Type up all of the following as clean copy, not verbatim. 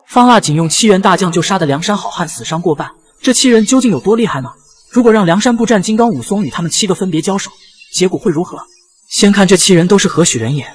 方腊仅用7员大将就杀得梁山好汉死伤过半，这7人究竟有多厉害呢？如果让梁山部战金刚、武松与他们7个分别交手，结果会如何？先看这7人都是何许人也，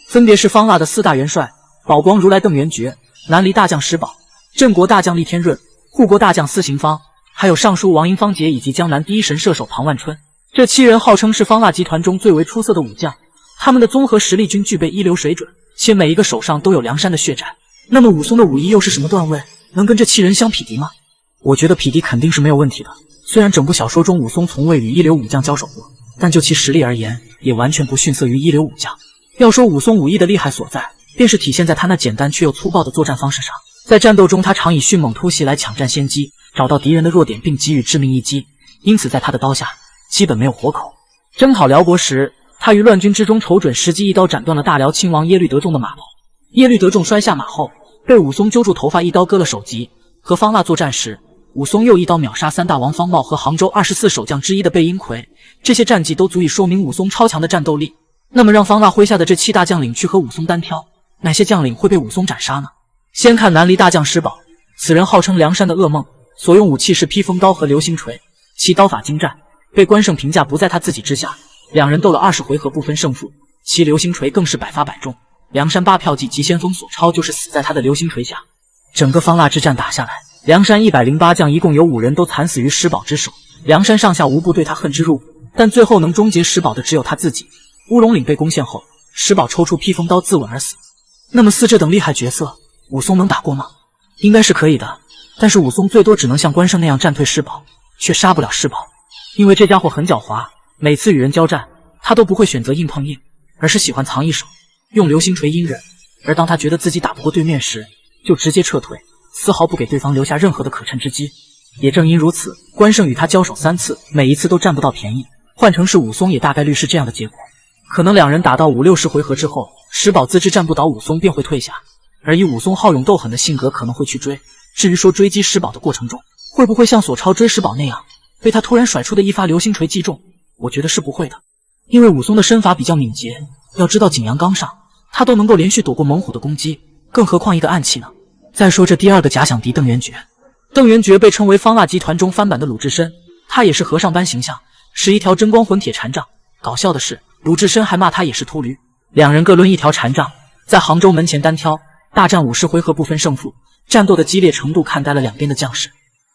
分别是方腊的4大元帅：宝光如来邓元觉、南离大将石宝、镇国大将厉天润、护国大将司行方，还有尚书王迎、方杰以及江南第一神射手庞万春。这7人号称是方腊集团中最为出色的武将，他们的综合实力均具备一流水准，且每一个手上都有梁山的血债。那么武松的武艺又是什么段位，能跟这7人相匹敌吗？我觉得匹敌肯定是没有问题的。虽然整部小说中武松从未与一流武将交手过，但就其实力而言，也完全不逊色于一流武将。要说武松武艺的厉害所在，便是体现在他那简单却又粗暴的作战方式上。在战斗中，他常以迅猛突袭来抢占先机，找到敌人的弱点并给予致命一击，因此在他的刀下基本没有活口。征讨辽国时，他于乱军之中瞅准时机，一刀斩断了大辽亲王耶律德重的马头。耶律德重摔下马后，被武松揪住头发，一刀割了首级。和方腊作战时，武松又一刀秒杀3大王方茂和杭州24守将之一的贝英奎。这些战绩都足以说明武松超强的战斗力。那么让方腊麾下的这7大将领去和武松单挑，哪些将领会被武松斩杀呢？先看南离大将石宝，此人号称梁山的噩梦，所用武器是披风刀和流星锤，其刀法精湛，被关胜评价不在他自己之下。两人斗了20回合不分胜负，其流星锤更是百发百中。梁山8票骑急先锋索超就是死在他的流星锤下。整个方腊之战打下来，梁山108将一共有5人都惨死于石宝之手，梁山上下无不对他恨之入骨。但最后能终结石宝的只有他自己。乌龙岭被攻陷后，石宝抽出披风刀自刎而死。那么4这等厉害角色，武松能打过吗？应该是可以的，但是武松最多只能像关胜那样战退石宝，却杀不了石宝，因为这家伙很狡猾，每次与人交战，他都不会选择硬碰硬，而是喜欢藏一手，用流星锤阴人。而当他觉得自己打不过对面时，就直接撤退，丝毫不给对方留下任何的可乘之机。也正因如此，关胜与他交手3次，每一次都占不到便宜。换成是武松，也大概率是这样的结果。可能两人打到50、60回合之后，石宝自知战不倒武松，便会退下。而以武松好勇斗狠的性格，可能会去追。至于说追击石宝的过程中，会不会像索超追石宝那样，被他突然甩出的一发流星锤击中？我觉得是不会的，因为武松的身法比较敏捷。要知道景阳冈上，他都能够连续躲过猛虎的攻击，更何况一个暗器呢？再说这第2个假想敌邓元觉，邓元觉被称为方腊集团中翻版的鲁智深，他也是和尚般形象，是一条真光混铁禅杖。搞笑的是，鲁智深还骂他也是秃驴。两人各抡一条禅杖，在杭州门前单挑，大战50回合不分胜负，战斗的激烈程度看呆了两边的将士。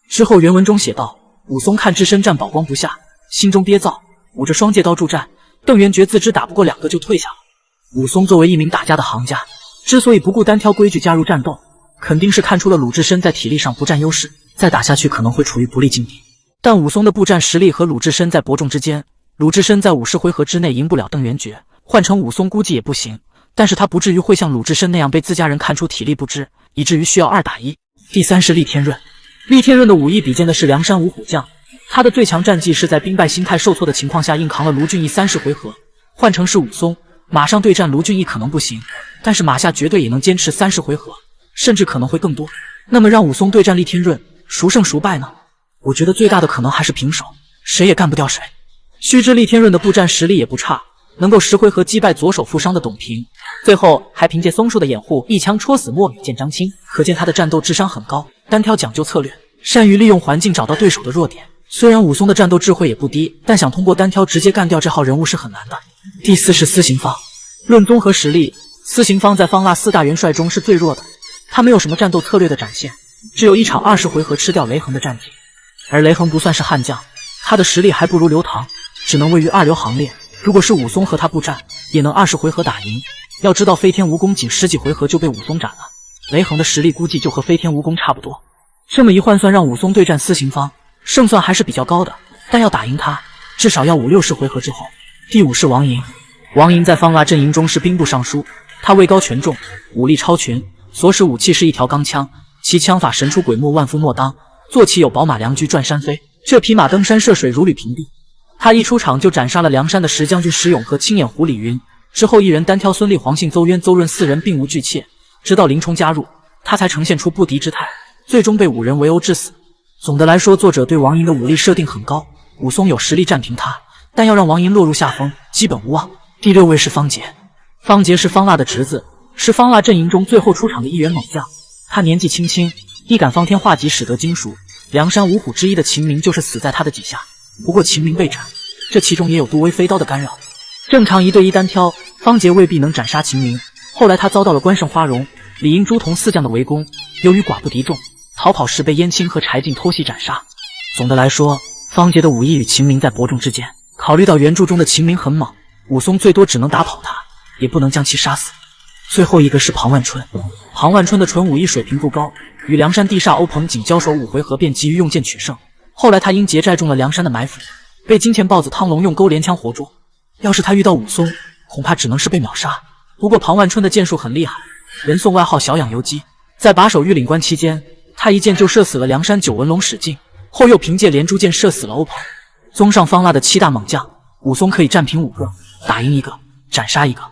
之后原文中写道，武松看智深战宝光不下，心中憋躁，舞着双戒刀助战。邓元觉自知打不过2个就退下了。武松作为一名打架的行家，之所以不顾单挑规矩加入战斗，肯定是看出了鲁智深在体力上不占优势，再打下去可能会处于不利境地。但武松的步战实力和鲁智深在伯仲之间，鲁智深在50回合之内赢不了邓元觉，换成武松估计也不行，但是他不至于会像鲁智深那样被自家人看出体力不支，以至于需要2打1。第3是厉天润，厉天润的武艺比肩的是梁山五虎将，他的最强战绩是在兵败心态受挫的情况下硬扛了卢俊义30回合。换成是武松，马上对战卢俊义可能不行，但是马下绝对也能坚持30回合，甚至可能会更多。那么让武松对战厉天润，孰胜孰败呢？我觉得最大的可能还是平手，谁也干不掉谁。须知厉天润的步战实力也不差，能够10回合击败左手负伤的董平，最后还凭借松树的掩护一枪戳死莫米见张青，可见他的战斗智商很高，单挑讲究策略，善于利用环境找到对手的弱点。虽然武松的战斗智慧也不低，但想通过单挑直接干掉这号人物是很难的。第4是司行方，论综合实力，司行方在方腊4大元帅中是最弱的，他没有什么战斗策略的展现，只有一场20回合吃掉雷横的战绩。而雷横不算是悍将，他的实力还不如刘唐，只能位于2流行列。如果是武松和他布战，也能20回合打赢。要知道飞天蜈蚣仅10几回合就被武松斩了，雷横的实力估计就和飞天蜈蚣差不多。这么一换算，让武松对战司行方，胜算还是比较高的，但要打赢他，至少要50、60回合之后。第5是王迎，王迎在方腊阵营中是兵部尚书，他位高权重，武力超群，所使武器是一条钢枪，其枪法神出鬼没，万夫莫当。坐骑有宝马良驹转山飞，这匹马登山涉水如履平地。他一出场就斩杀了梁山的10将军石勇和青眼狐李云，之后一人单挑孙立、黄信、邹渊、邹润4人并无惧怯，直到林冲加入，他才呈现出不敌之态，最终被5人围殴致死。总的来说，作者对王迎的武力设定很高，武松有实力战平他，但要让王迎落入下风，基本无望。第6位是方杰，方杰是方腊的侄子，是方腊阵营中最后出场的一员猛将，他年纪轻轻，一杆方天画戟使得精熟，梁山五虎之一的秦明就是死在他的几下。不过秦明被斩，这其中也有杜威飞刀的干扰。正常1对1单挑，方杰未必能斩杀秦明。后来他遭到了关胜、花荣、李应、朱仝4将的围攻，由于寡不敌众，逃跑时被燕青和柴进偷袭斩杀。总的来说，方杰的武艺与秦明在伯仲之间。考虑到原著中的秦明很猛，武松最多只能打跑他，也不能将其杀死。最后一个是庞万春，庞万春的纯武艺水平不高，与梁山地煞欧鹏仅交手5回合便急于用剑取胜。后来他因劫寨中了梁山的埋伏，被金钱豹子汤龙用钩镰枪活捉。要是他遇到武松，恐怕只能是被秒杀。不过庞万春的剑术很厉害，人送外号小养由基。在把守玉岭关期间，他一箭就射死了梁山9文龙史进，后又凭借连珠箭射死了欧鹏。综上方腊的7大猛将，武松可以战平5个，打赢1个，斩杀1个。